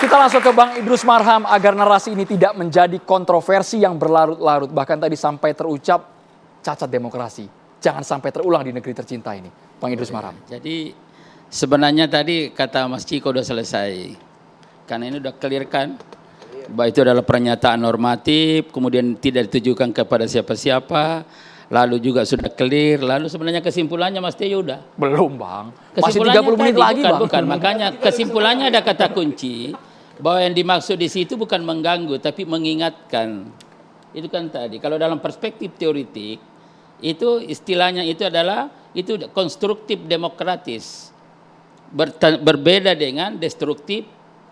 Kita langsung ke Bang Idrus Marham agar narasi ini tidak menjadi kontroversi yang berlarut-larut. Bahkan tadi sampai terucap cacat demokrasi. Jangan sampai terulang di negeri tercinta ini. Bang Idrus Marham. Jadi sebenarnya tadi kata Mas Ciko udah selesai. Karena ini udah clear kan. Bahwa itu adalah pernyataan normatif, kemudian tidak ditujukan kepada siapa-siapa. Lalu juga sudah clear, lalu sebenarnya kesimpulannya Mas Tejo udah? Belum Bang, masih 30 menit lagi Bang. Bukan, makanya kesimpulannya ada kata kunci, bahwa yang dimaksud di situ bukan mengganggu, tapi mengingatkan. Itu kan tadi, kalau dalam perspektif teoritik, itu istilahnya itu adalah, itu konstruktif demokratis. Berbeda dengan destruktif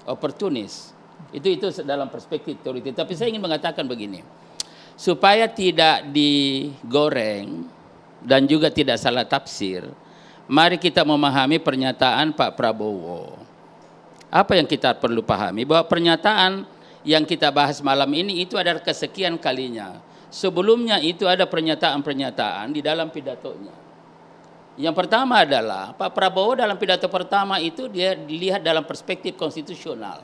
oportunis. Itu dalam perspektif teoritik, tapi saya ingin mengatakan begini. Supaya tidak digoreng dan juga tidak salah tafsir, mari kita memahami pernyataan Pak Prabowo. Apa yang kita perlu pahami? Bahwa pernyataan yang kita bahas malam ini itu adalah kesekian kalinya. Sebelumnya itu ada pernyataan-pernyataan di dalam pidatonya. Yang pertama adalah Pak Prabowo dalam pidato pertama itu dia dilihat dalam perspektif konstitusional.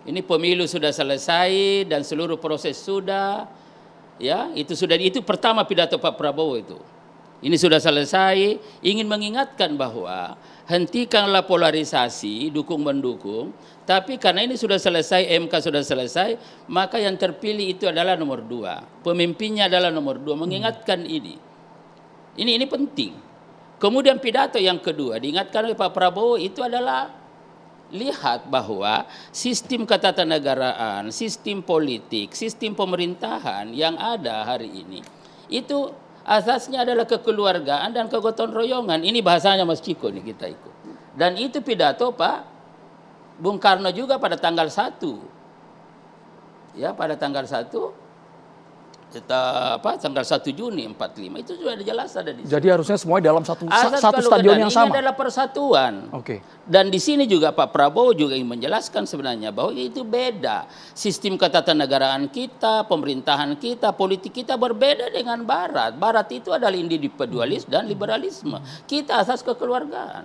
Ini pemilu sudah selesai dan seluruh proses sudah. Ya, itu pertama pidato Pak Prabowo itu. Ini sudah selesai, ingin mengingatkan bahwa hentikanlah polarisasi, dukung-mendukung, tapi karena ini sudah selesai, MK sudah selesai, maka yang terpilih itu adalah nomor 2. Pemimpinnya adalah nomor 2, mengingatkan ini. Ini penting. Kemudian pidato yang kedua, diingatkan oleh Pak Prabowo itu adalah lihat bahwa sistem ketatanegaraan, sistem politik, sistem pemerintahan yang ada hari ini itu asasnya adalah kekeluargaan dan kegotong royongan. Ini bahasanya Mas Ciko nih kita ikut. Dan itu pidato Pak Bung Karno juga pada tanggal 1. Ya, pada tanggal 1 tanggal 1 Juni 45 itu sudah jelas ada di sini. Jadi harusnya semuanya dalam satu stadion yang sama. Ini adalah persatuan. Oke. Dan di sini juga Pak Prabowo juga ingin menjelaskan sebenarnya bahwa itu beda. Sistem ketatanegaraan kita, pemerintahan kita, politik kita berbeda dengan Barat. Barat itu adalah individualis dan liberalisme. Kita asas kekeluargaan.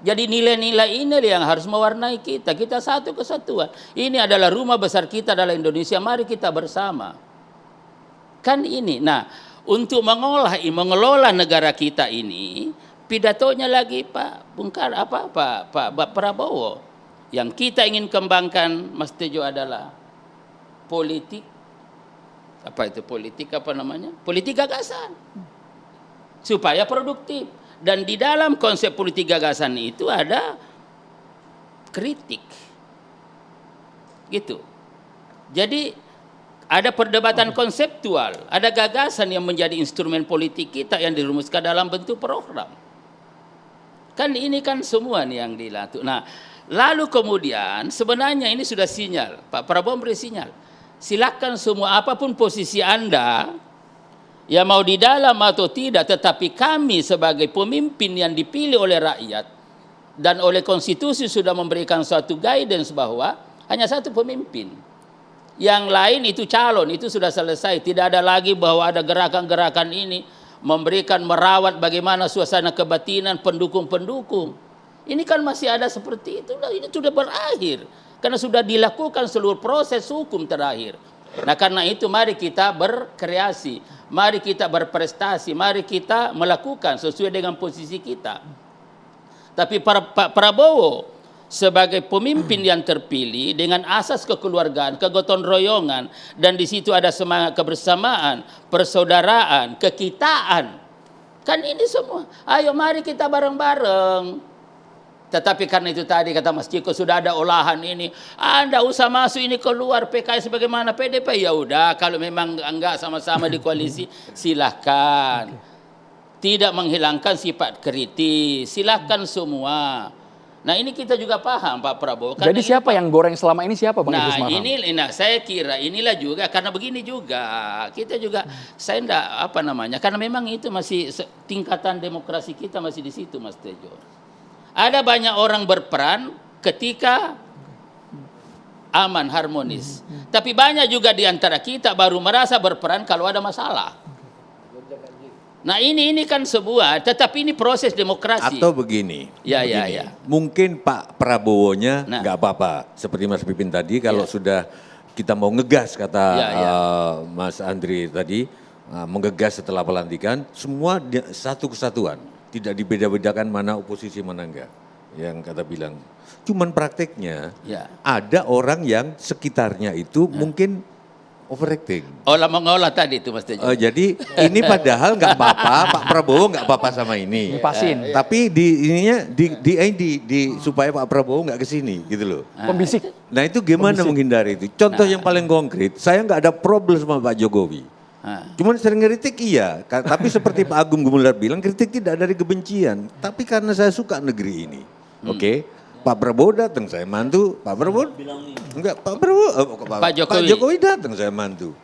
Jadi nilai-nilai ini yang harus mewarnai kita. Kita satu kesatuan. Ini adalah rumah besar kita adalah Indonesia. Mari kita bersama. Kan ini. Nah, untuk mengelola negara kita ini, pidatonya lagi Pak Prabowo. Yang kita ingin kembangkan Mas Tejo adalah politik politik gagasan. Supaya produktif. Dan di dalam konsep politik gagasan itu ada kritik. Gitu. Jadi ada perdebatan konseptual, ada gagasan yang menjadi instrumen politik kita yang dirumuskan dalam bentuk program. Kan ini kan semua nih yang dilakukan. Nah, lalu kemudian sebenarnya ini sudah sinyal. Pak Prabowo memberi sinyal. Silakan semua apapun posisi Anda, ya mau di dalam atau tidak, tetapi kami sebagai pemimpin yang dipilih oleh rakyat dan oleh konstitusi sudah memberikan suatu guidance bahwa hanya satu pemimpin. Yang lain itu calon, itu sudah selesai. Tidak ada lagi bahwa ada gerakan-gerakan ini merawat bagaimana suasana kebatinan pendukung-pendukung. Ini kan masih ada seperti itu. Ini sudah berakhir. Karena sudah dilakukan seluruh proses hukum terakhir. Nah, karena itu mari kita berkreasi. Mari kita berprestasi. Mari kita melakukan sesuai dengan posisi kita. Tapi Pak Prabowo sebagai pemimpin yang terpilih dengan asas kekeluargaan, kegotong royongan, dan di situ ada semangat kebersamaan, persaudaraan, kekitaan. Kan ini semua. Ayo mari kita bareng-bareng. Tetapi karena itu tadi kata Mas Ciko sudah ada olahan ini, Anda usah masuk ini keluar PKS bagaimana PDP, ya udah kalau memang enggak sama-sama di koalisi silahkan. Tidak menghilangkan sifat kritis, silahkan semua. Nah ini kita juga paham Pak Prabowo. Jadi siapa yang goreng selama ini siapa Bang Idrus Marham? Saya kira inilah juga karena begini juga kita juga saya enggak karena memang itu masih tingkatan demokrasi kita masih di situ Mas Tejo. Ada banyak orang berperan ketika aman harmonis. Tapi banyak juga di antara kita baru merasa berperan kalau ada masalah. Nah ini kan sebuah, tetapi ini proses demokrasi. Atau begini, Ya, ya, begini. ya. Mungkin Pak Prabowo-nya Nah. nggak apa-apa. Seperti Mas Pipin tadi, kalau Ya. sudah kita mau ngegas kata Ya, ya. Mas Andri tadi, menggegas setelah pelantikan, semua satu kesatuan. Tidak dibeda-bedakan mana oposisi mana enggak. Yang kata bilang. Cuman prakteknya Ya. ada orang yang sekitarnya itu mungkin overacting. Olah mengolah tadi itu Mas Tejo. Jadi ini padahal nggak apa-apa, Pak Prabowo nggak apa-apa sama ini. Ngepasin. Tapi supaya Pak Prabowo nggak kesini gitu loh. Pembisik. Nah itu gimana menghindari itu? Contoh yang paling konkret, saya nggak ada problem sama Pak Jokowi. Cuman sering ngeritik iya, tapi seperti Pak Agung Gumelar bilang kritik tidak dari kebencian, tapi karena saya suka negeri ini. Oke. Pak Prabowo datang saya mantu, Pak Prabowo enggak, Pak Jokowi datang saya mantu.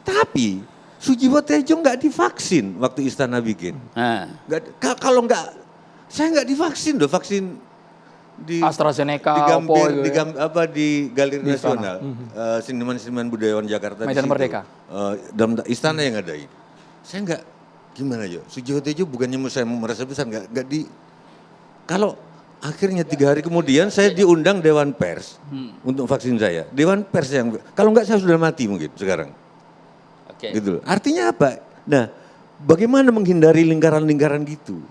Tapi Sujiwo Tejo enggak divaksin waktu istana bikin. Kalau enggak, saya enggak divaksin loh, vaksin di AstraZeneca, di Galeri Nasional, Seniman-seniman Budayawan Jakarta Medan di situ. Merdeka. Dalam istana yang ngadain. Saya enggak gimana yo, Sujiwo Tejo bukannya saya merasa besar enggak di kalau akhirnya 3 hari kemudian saya diundang Dewan Pers untuk vaksin saya. Dewan Pers yang, kalau enggak saya sudah mati mungkin sekarang. Oke. Gitu. Artinya apa? Nah, bagaimana menghindari lingkaran-lingkaran gitu?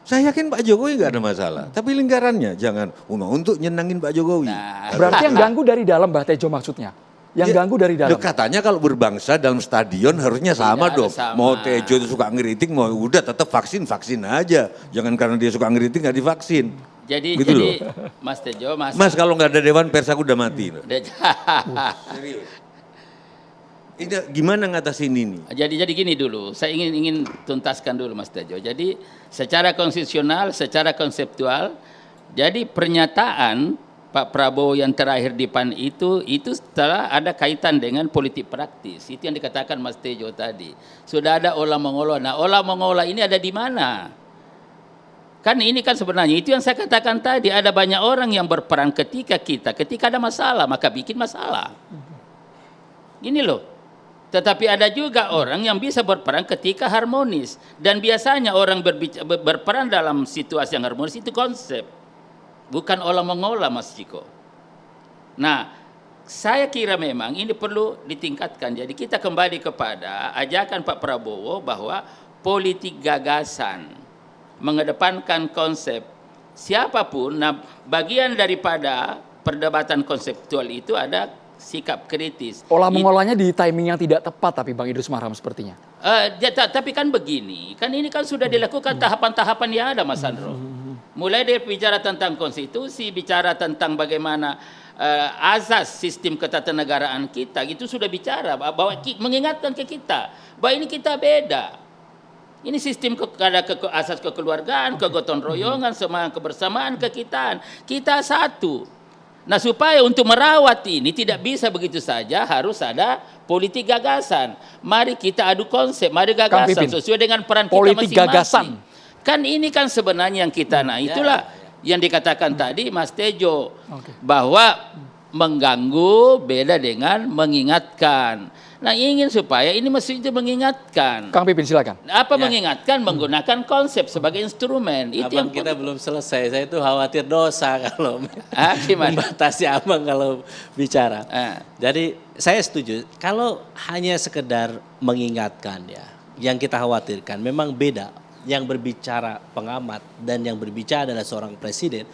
Saya yakin Pak Jokowi enggak ada masalah. Tapi lingkarannya jangan untuk nyenangin Pak Jokowi. Berarti yang ganggu dari dalam Mbah Tejo maksudnya? Yang ganggu dari dalam? Katanya kalau berbangsa dalam stadion harusnya sama dong. sama. Mau Tejo itu suka ngeritik, mau udah tetap vaksin aja. Jangan karena dia suka ngeritik nggak divaksin. Jadi Gitu loh. Mas Tejo, Mas kalau nggak ada Dewan Pers aku udah mati. Serius. Ini gimana ngatasin ini? Jadi gini dulu, saya ingin tuntaskan dulu Mas Tejo. Jadi secara konstitusional, secara konseptual, jadi pernyataan Pak Prabowo yang terakhir di PAN itu setelah ada kaitan dengan politik praktis. Itu yang dikatakan Mas Tejo tadi. Sudah ada olah mengolah. Nah, olah mengolah ini ada di mana? Kan ini kan sebenarnya itu yang saya katakan tadi, ada banyak orang yang berperan ketika ada masalah maka bikin masalah. Gini loh. Tetapi ada juga orang yang bisa berperan ketika harmonis, dan biasanya orang berperan dalam situasi yang harmonis itu konsep, bukan olah mengolah Mas Ciko. Nah, saya kira memang ini perlu ditingkatkan. Jadi kita kembali kepada ajakan Pak Prabowo bahwa politik gagasan, mengedepankan konsep siapapun. Nah, bagian daripada perdebatan konseptual itu ada sikap kritis. Olah mengolahnya di timing yang tidak tepat tapi Bang Idrus Marham sepertinya. Tapi kan begini, kan ini kan sudah dilakukan tahapan-tahapan yang ada Mas Sandro. Mulai dari bicara tentang konstitusi, bicara tentang bagaimana azas sistem ketatanegaraan kita, itu sudah bicara bahwa mengingatkan ke kita bahwa ini kita beda. Ini sistem ada asas kekeluargaan, kegotong royongan, semangat kebersamaan, kekitaan. Kita satu. Nah, supaya untuk merawat ini tidak bisa begitu saja, harus ada politik gagasan. Mari kita adu konsep, mari gagasan sesuai dengan peran kita politik masing-masing. Gagasan. Kan ini kan sebenarnya yang kita, nah itulah yang dikatakan tadi Mas Tejo, bahwa mengganggu beda dengan mengingatkan. Nah, ingin supaya ini mesti mengingatkan. Kang Pipin silakan. Apa mengingatkan? Menggunakan konsep sebagai instrumen. Itu Abang yang kita belum selesai. Saya itu khawatir dosa kalau gimana? membatasi abang kalau bicara. Jadi saya setuju. Kalau hanya sekedar mengingatkan ya, yang kita khawatirkan memang beda. Yang berbicara pengamat dan yang berbicara adalah seorang presiden.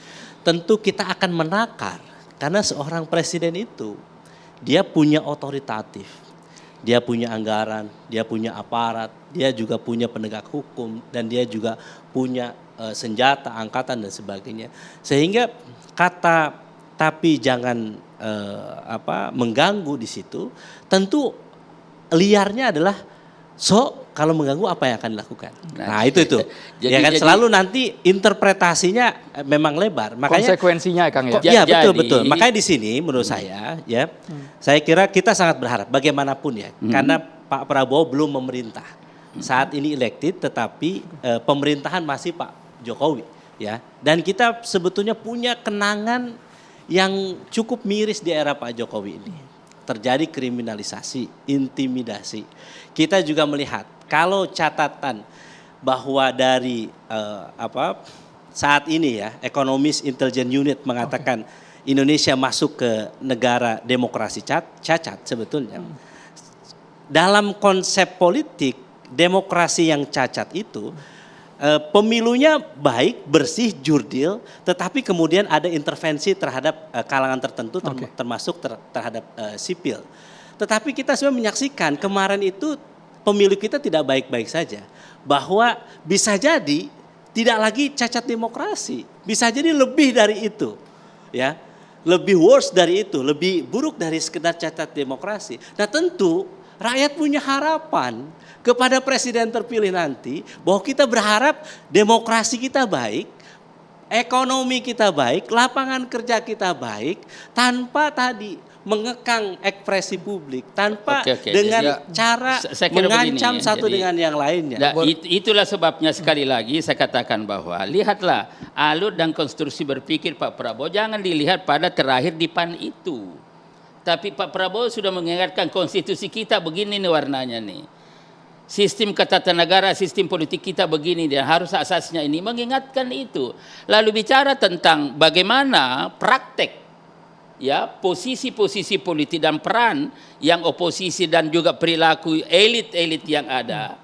Tentu kita akan menakar. Karena seorang presiden itu dia punya otoritatif. Dia punya anggaran, dia punya aparat, dia juga punya penegak hukum, dan dia juga punya senjata, angkatan dan sebagainya. Sehingga kata tapi jangan mengganggu di situ, tentu liarnya adalah kalau mengganggu apa yang akan dilakukan. Nah itu. Jadi selalu nanti interpretasinya memang lebar. Makanya konsekuensinya Kang ya. Iya betul. Makanya di sini menurut saya ya, saya kira kita sangat berharap bagaimanapun ya, karena Pak Prabowo belum memerintah. Saat ini elected, tetapi pemerintahan masih Pak Jokowi ya. Dan kita sebetulnya punya kenangan yang cukup miris di era Pak Jokowi ini. Terjadi kriminalisasi, intimidasi. Kita juga melihat kalau catatan bahwa dari saat ini ya, Economist Intelligence Unit mengatakan Indonesia masuk ke negara demokrasi cacat sebetulnya. Dalam konsep politik, demokrasi yang cacat itu pemilunya baik, bersih, jurdil, tetapi kemudian ada intervensi terhadap kalangan tertentu termasuk terhadap sipil. Tetapi kita semua menyaksikan kemarin itu pemilu kita tidak baik-baik saja. Bahwa bisa jadi tidak lagi cacat demokrasi, bisa jadi lebih dari itu. Ya, lebih worse dari itu, lebih buruk dari sekedar cacat demokrasi. Nah tentu rakyat punya harapan kepada presiden terpilih nanti bahwa kita berharap demokrasi kita baik, ekonomi kita baik, lapangan kerja kita baik, tanpa tadi mengekang ekspresi publik, tanpa dengan cara mengancam satu dengan yang lainnya. Itulah sebabnya sekali lagi saya katakan bahwa lihatlah alur dan konstruksi berpikir Pak Prabowo jangan dilihat pada terakhir di PAN itu. Tapi Pak Prabowo sudah mengingatkan konstitusi kita begini nih warnanya nih. Sistem ketatanegaraan, sistem politik kita begini dan harus asasnya ini mengingatkan itu. Lalu bicara tentang bagaimana praktek ya posisi-posisi politik dan peran yang oposisi dan juga perilaku elit-elit yang ada,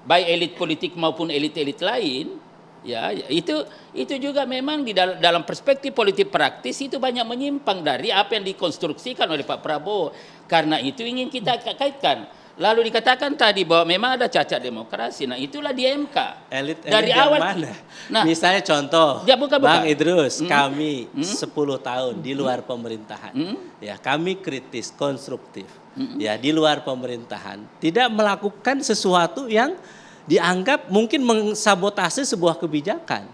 baik elit politik maupun elit-elit lain. Ya, itu juga memang di dalam perspektif politik praktis itu banyak menyimpang dari apa yang dikonstruksikan oleh Pak Prabowo. Karena itu ingin kita kaitkan. Lalu dikatakan tadi bahwa memang ada cacat demokrasi. Nah, itulah di MK. Elit dari awal mana? Nah, misalnya contoh, ya, Bang Idrus, kami 10 tahun di luar pemerintahan. Ya, kami kritis, konstruktif. Ya, di luar pemerintahan tidak melakukan sesuatu yang dianggap mungkin mensabotase sebuah kebijakan.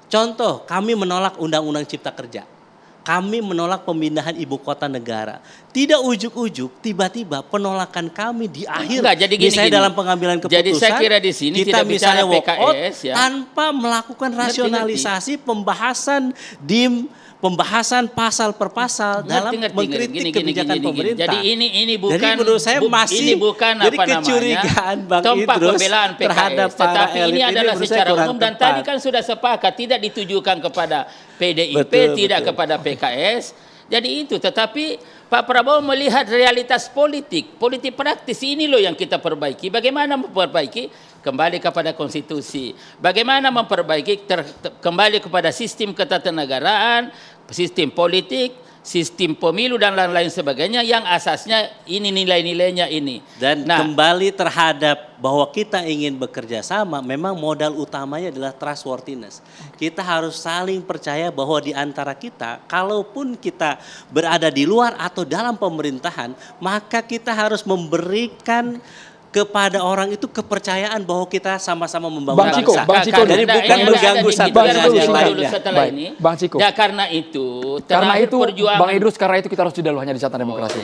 Contoh, kami menolak Undang-Undang Cipta Kerja. Kami menolak pemindahan ibu kota negara. Tidak ujuk-ujuk, tiba-tiba penolakan kami di akhir. Misalnya dalam pengambilan keputusan. Jadi saya kira di sini kita tidak misalnya bicara PKS ya. Tanpa melakukan rasionalisasi pembahasan pembahasan pasal per pasal dalam mengkritik kebijakan pemerintah. Jadi ini bukan. Jadi menurut saya masih ini bukan jadi apa kecurigaan Bang tompak Idrus pembelaan PKS, terhadap para tetapi elit ini adalah secara umum dan tepat. tadi kan sudah sepakat tidak ditujukan kepada PDIP, tidak kepada PKS. Jadi itu, tetapi Pak Prabowo melihat realitas politik praktis ini loh yang kita perbaiki. Bagaimana memperbaiki? Kembali kepada konstitusi. Bagaimana memperbaiki? Kembali kepada sistem ketatanegaraan, sistem politik, sistem pemilu dan lain-lain sebagainya yang asasnya ini nilai-nilainya ini. Dan kembali terhadap bahwa kita ingin bekerja sama, memang modal utamanya adalah trustworthiness. Kita harus saling percaya bahwa di antara kita, kalaupun kita berada di luar atau dalam pemerintahan, maka kita harus memberikan kepada orang itu kepercayaan bahwa kita sama-sama membangun bangsa. Bang Ciko, jadi bukan mengganggu satu dengan yang lainnya. Setelah ini, Bang Ciko. Ya karena itu Bang Idrus, karena itu kita harus jeda dulu hanya di Catatan Demokrasi.